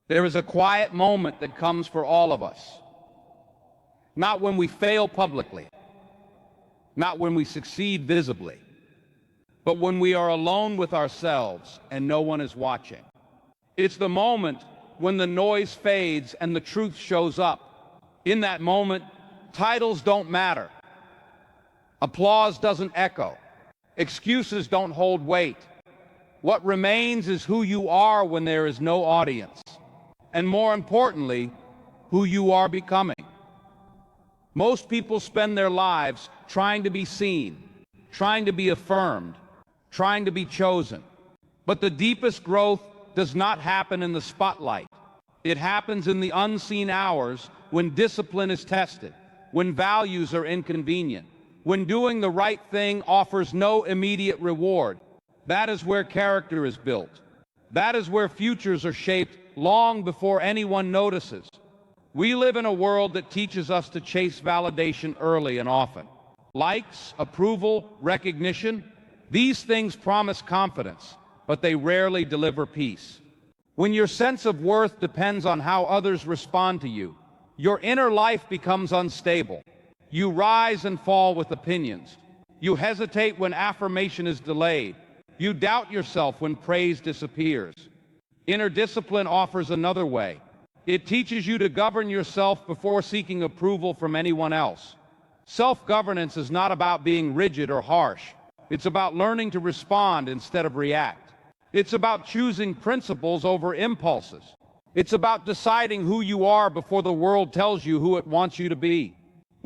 There is a quiet moment that comes for all of us. Not when we fail publicly, not when we succeed visibly, but when we are alone with ourselves and no one is watching. It's the moment when the noise fades and the truth shows up. In that moment, titles don't matter. Applause doesn't echo. Excuses don't hold weight. What remains is who you are when there is no audience. And more importantly, who you are becoming. Most people spend their lives trying to be seen, trying to be affirmed, trying to be chosen. But the deepest growth does not happen in the spotlight. It happens in the unseen hours when discipline is tested, when values are inconvenient, when doing the right thing offers no immediate reward. That is where character is built. That is where futures are shaped long before anyone notices. We live in a world that teaches us to chase validation early and often. Likes, approval, recognition, these things promise confidence, but they rarely deliver peace. When your sense of worth depends on how others respond to you, your inner life becomes unstable. You rise and fall with opinions. You hesitate when affirmation is delayed. You doubt yourself when praise disappears. Inner discipline offers another way. It teaches you to govern yourself before seeking approval from anyone else. Self-governance is not about being rigid or harsh. It's about learning to respond instead of react. It's about choosing principles over impulses. It's about deciding who you are before the world tells you who it wants you to be.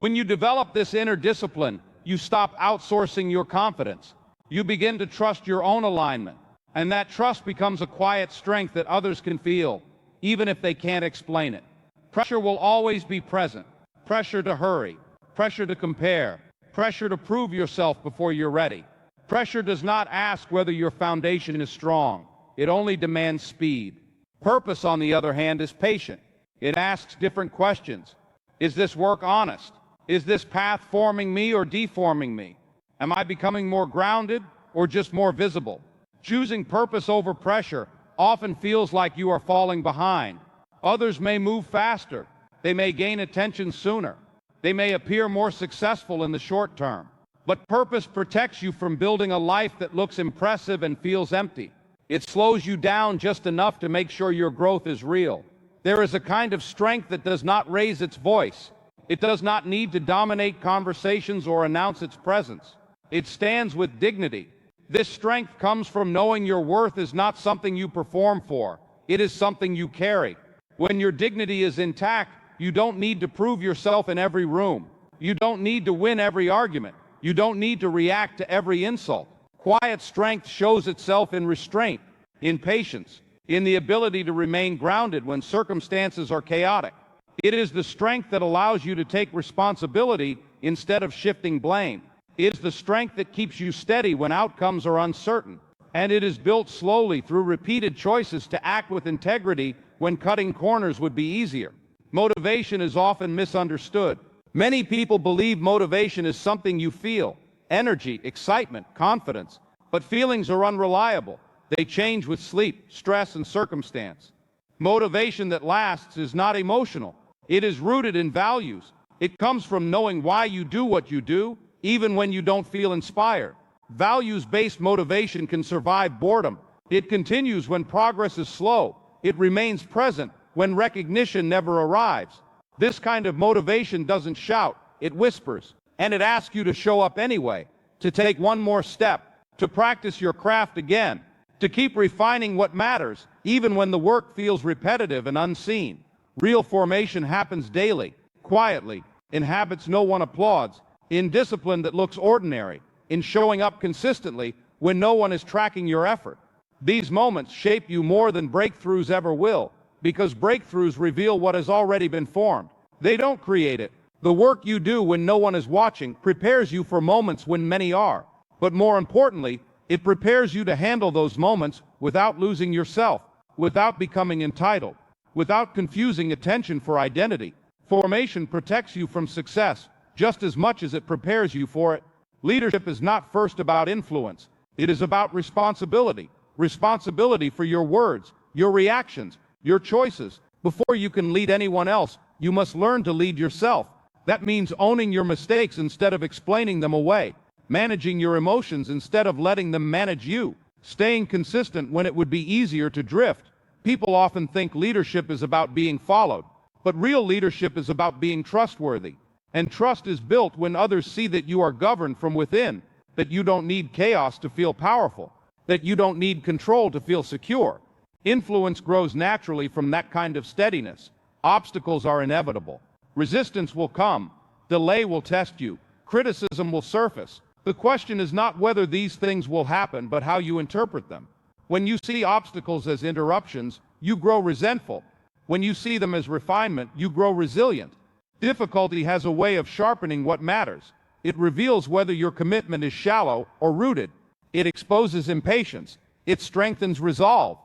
When you develop this inner discipline, you stop outsourcing your confidence. You begin to trust your own alignment, and that trust becomes a quiet strength that others can feel, even if they can't explain it. Pressure will always be present. Pressure to hurry, pressure to compare, pressure to prove yourself before you're ready. Pressure does not ask whether your foundation is strong. It only demands speed. Purpose, on the other hand, is patient. It asks different questions. Is this work honest? Is this path forming me or deforming me? Am I becoming more grounded or just more visible? Choosing purpose over pressure often feels like you are falling behind. Others may move faster. They may gain attention sooner. They may appear more successful in the short term. But purpose protects you from building a life that looks impressive and feels empty. It slows you down just enough to make sure your growth is real. There is a kind of strength that does not raise its voice. It does not need to dominate conversations or announce its presence. It stands with dignity. This strength comes from knowing your worth is not something you perform for. It is something you carry. When your dignity is intact, you don't need to prove yourself in every room. You don't need to win every argument. You don't need to react to every insult. Quiet strength shows itself in restraint, in patience, in the ability to remain grounded when circumstances are chaotic. It is the strength that allows you to take responsibility instead of shifting blame. It is the strength that keeps you steady when outcomes are uncertain. And it is built slowly through repeated choices to act with integrity when cutting corners would be easier. Motivation is often misunderstood. Many people believe motivation is something you feel, energy, excitement, confidence, but feelings are unreliable. They change with sleep, stress, and circumstance. Motivation that lasts is not emotional. It is rooted in values. It comes from knowing why you do what you do, even when you don't feel inspired. Values-based motivation can survive boredom. It continues when progress is slow. It remains present when recognition never arrives. This kind of motivation doesn't shout, it whispers, and it asks you to show up anyway, to take one more step, to practice your craft again, to keep refining what matters, even when the work feels repetitive and unseen. Real formation happens daily, quietly, in habits no one applauds, in discipline that looks ordinary, in showing up consistently when no one is tracking your effort. These moments shape you more than breakthroughs ever will, because breakthroughs reveal what has already been formed. They don't create it. The work you do when no one is watching prepares you for moments when many are. But more importantly, it prepares you to handle those moments without losing yourself, without becoming entitled, without confusing attention for identity. Formation protects you from success just as much as it prepares you for it. Leadership is not first about influence. It is about responsibility. Responsibility for your words, your reactions, your choices. Before you can lead anyone else, you must learn to lead yourself. That means owning your mistakes instead of explaining them away, managing your emotions instead of letting them manage you, staying consistent when it would be easier to drift. People often think leadership is about being followed, but real leadership is about being trustworthy. And trust is built when others see that you are governed from within, that you don't need chaos to feel powerful, that you don't need control to feel secure. Influence grows naturally from that kind of steadiness. Obstacles are inevitable. Resistance will come. Delay will test you. Criticism will surface. The question is not whether these things will happen, but how you interpret them. When you see obstacles as interruptions, you grow resentful. When you see them as refinement, you grow resilient. Difficulty has a way of sharpening what matters. It reveals whether your commitment is shallow or rooted. It exposes impatience. It strengthens resolve.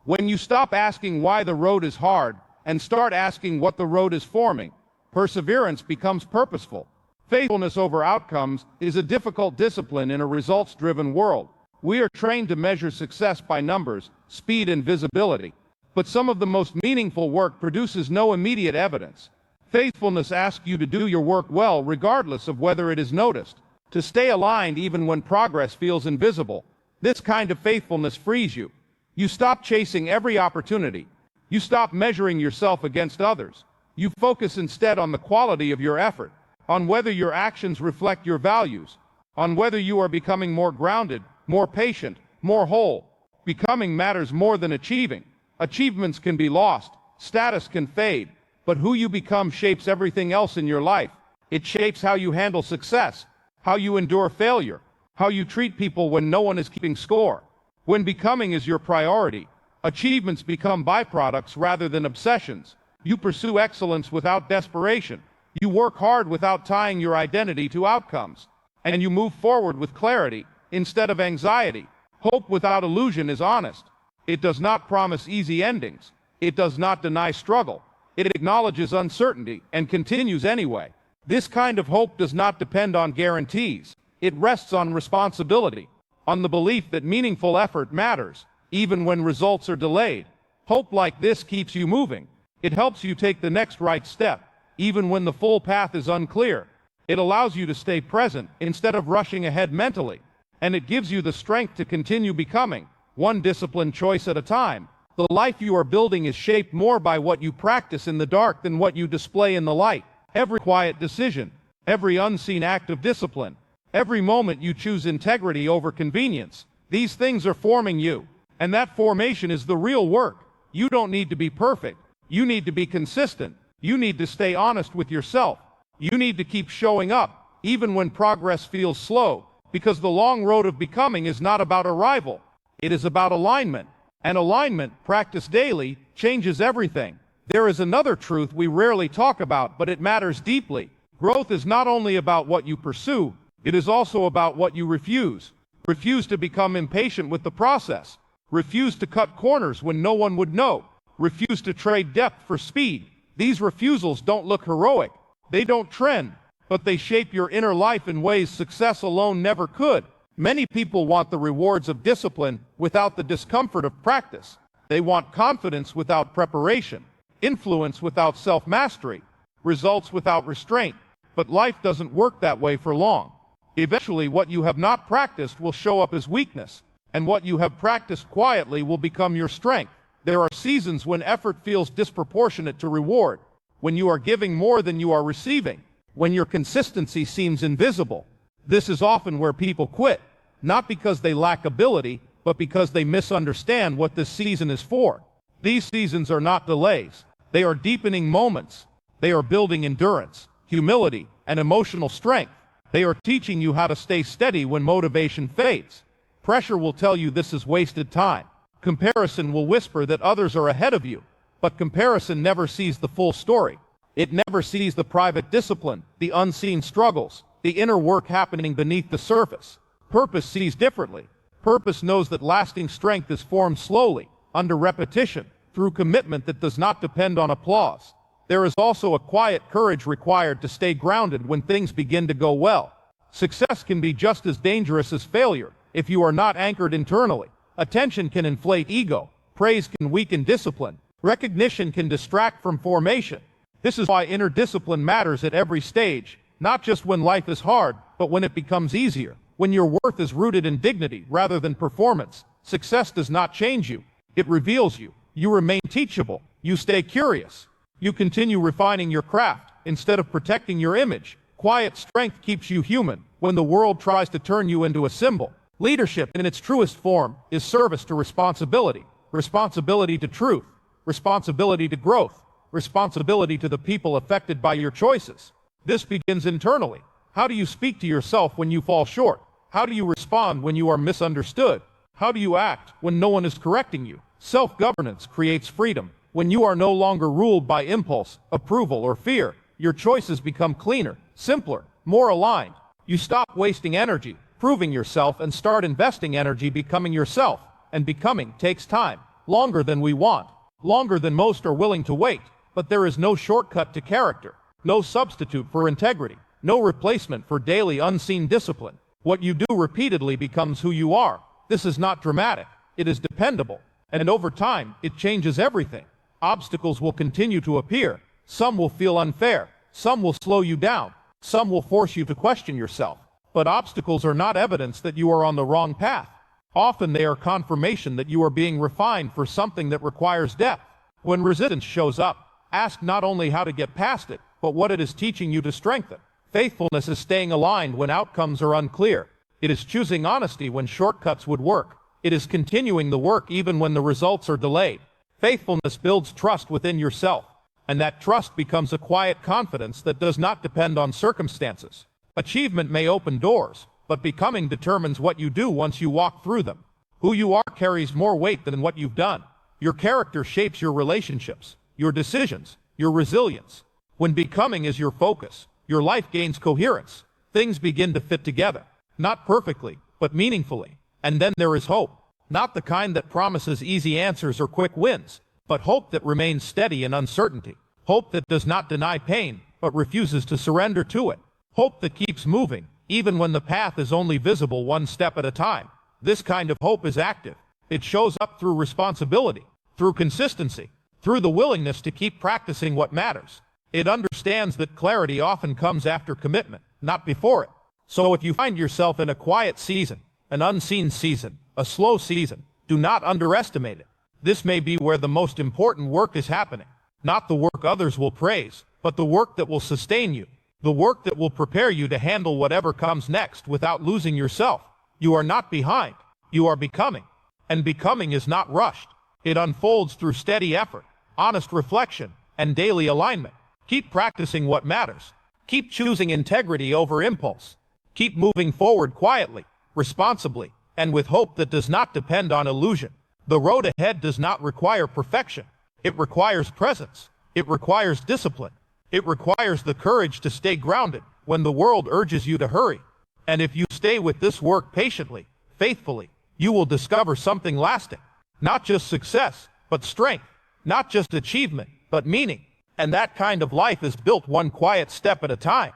When you stop asking why the road is hard and start asking what the road is forming, perseverance becomes purposeful. Faithfulness over outcomes is a difficult discipline in a results-driven world. We are trained to measure success by numbers, speed, and visibility. But some of the most meaningful work produces no immediate evidence. Faithfulness asks you to do your work well regardless of whether it is noticed, to stay aligned even when progress feels invisible. This kind of faithfulness frees you. You stop chasing every opportunity. You stop measuring yourself against others. You focus instead on the quality of your effort, on whether your actions reflect your values, on whether you are becoming more grounded, more patient, more whole. Becoming matters more than achieving. Achievements can be lost, status can fade, but who you become shapes everything else in your life. It shapes how you handle success, how you endure failure, how you treat people when no one is keeping score. When becoming is your priority, achievements become byproducts rather than obsessions. You pursue excellence without desperation. You work hard without tying your identity to outcomes. And you move forward with clarity instead of anxiety. Hope without illusion is honest. It does not promise easy endings. It does not deny struggle. It acknowledges uncertainty and continues anyway. This kind of hope does not depend on guarantees. It rests on responsibility, on the belief that meaningful effort matters, even when results are delayed. Hope like this keeps you moving. It helps you take the next right step, even when the full path is unclear. It allows you to stay present instead of rushing ahead mentally. And it gives you the strength to continue becoming, one disciplined choice at a time. The life you are building is shaped more by what you practice in the dark than what you display in the light. Every quiet decision, every unseen act of discipline, every moment you choose integrity over convenience, these things are forming you. And that formation is the real work. You don't need to be perfect. You need to be consistent. You need to stay honest with yourself. You need to keep showing up, even when progress feels slow, because the long road of becoming is not about arrival. It is about alignment. And alignment, practiced daily, changes everything. There is another truth we rarely talk about, but it matters deeply. Growth is not only about what you pursue, it is also about what you refuse. Refuse to become impatient with the process. Refuse to cut corners when no one would know. Refuse to trade depth for speed. These refusals don't look heroic. They don't trend, but they shape your inner life in ways success alone never could. Many people want the rewards of discipline without the discomfort of practice. They want confidence without preparation, influence without self-mastery, results without restraint. But life doesn't work that way for long. Eventually, what you have not practiced will show up as weakness, and what you have practiced quietly will become your strength. There are seasons when effort feels disproportionate to reward, when you are giving more than you are receiving, when your consistency seems invisible. This is often where people quit, not because they lack ability, but because they misunderstand what this season is for. These seasons are not delays. They are deepening moments. They are building endurance, humility, and emotional strength. They are teaching you how to stay steady when motivation fades. Pressure will tell you this is wasted time. Comparison will whisper that others are ahead of you. But comparison never sees the full story. It never sees the private discipline, the unseen struggles, the inner work happening beneath the surface. Purpose sees differently. Purpose knows that lasting strength is formed slowly, under repetition, through commitment that does not depend on applause. There is also a quiet courage required to stay grounded when things begin to go well. Success can be just as dangerous as failure if you are not anchored internally. Attention can inflate ego. Praise can weaken discipline. Recognition can distract from formation. This is why inner discipline matters at every stage, not just when life is hard, but when it becomes easier. When your worth is rooted in dignity rather than performance, success does not change you. It reveals you. You remain teachable. You stay curious. You continue refining your craft instead of protecting your image. Quiet strength keeps you human when the world tries to turn you into a symbol. Leadership in its truest form is service to responsibility, responsibility to truth, responsibility to growth, responsibility to the people affected by your choices. This begins internally. How do you speak to yourself when you fall short? How do you respond when you are misunderstood? How do you act when no one is correcting you? Self-governance creates freedom. When you are no longer ruled by impulse, approval, or fear, your choices become cleaner, simpler, more aligned. You stop wasting energy, proving yourself, and start investing energy becoming yourself. And becoming takes time, longer than we want, longer than most are willing to wait. But there is no shortcut to character, no substitute for integrity, no replacement for daily unseen discipline. What you do repeatedly becomes who you are. This is not dramatic. It is dependable. And over time, it changes everything. Obstacles will continue to appear. Some will feel unfair. Some will slow you down. Some will force you to question yourself. But obstacles are not evidence that you are on the wrong path. Often they are confirmation that you are being refined for something that requires depth. When resistance shows up, ask not only how to get past it, but what it is teaching you to strengthen. Faithfulness is staying aligned when outcomes are unclear. It is choosing honesty when shortcuts would work. It is continuing the work even when the results are delayed. Faithfulness builds trust within yourself, and that trust becomes a quiet confidence that does not depend on circumstances. Achievement may open doors, but becoming determines what you do once you walk through them. Who you are carries more weight than what you've done. Your character shapes your relationships, your decisions, your resilience. When becoming is your focus, your life gains coherence. Things begin to fit together, not perfectly, but meaningfully. And then there is hope, not the kind that promises easy answers or quick wins, but hope that remains steady in uncertainty. Hope that does not deny pain, but refuses to surrender to it. Hope that keeps moving, even when the path is only visible one step at a time. This kind of hope is active. It shows up through responsibility, through consistency, through the willingness to keep practicing what matters. It understands that clarity often comes after commitment, not before it. So if you find yourself in a quiet season, an unseen season, a slow season, do not underestimate it. This may be where the most important work is happening. Not the work others will praise, but the work that will sustain you. The work that will prepare you to handle whatever comes next without losing yourself. You are not behind. You are becoming. And becoming is not rushed. It unfolds through steady effort, honest reflection, and daily alignment. Keep practicing what matters. Keep choosing integrity over impulse. Keep moving forward quietly, responsibly, and with hope that does not depend on illusion. The road ahead does not require perfection. It requires presence. It requires discipline. It requires the courage to stay grounded when the world urges you to hurry. And if you stay with this work patiently, faithfully, you will discover something lasting. Not just success, but strength. Not just achievement, but meaning. And that kind of life is built one quiet step at a time.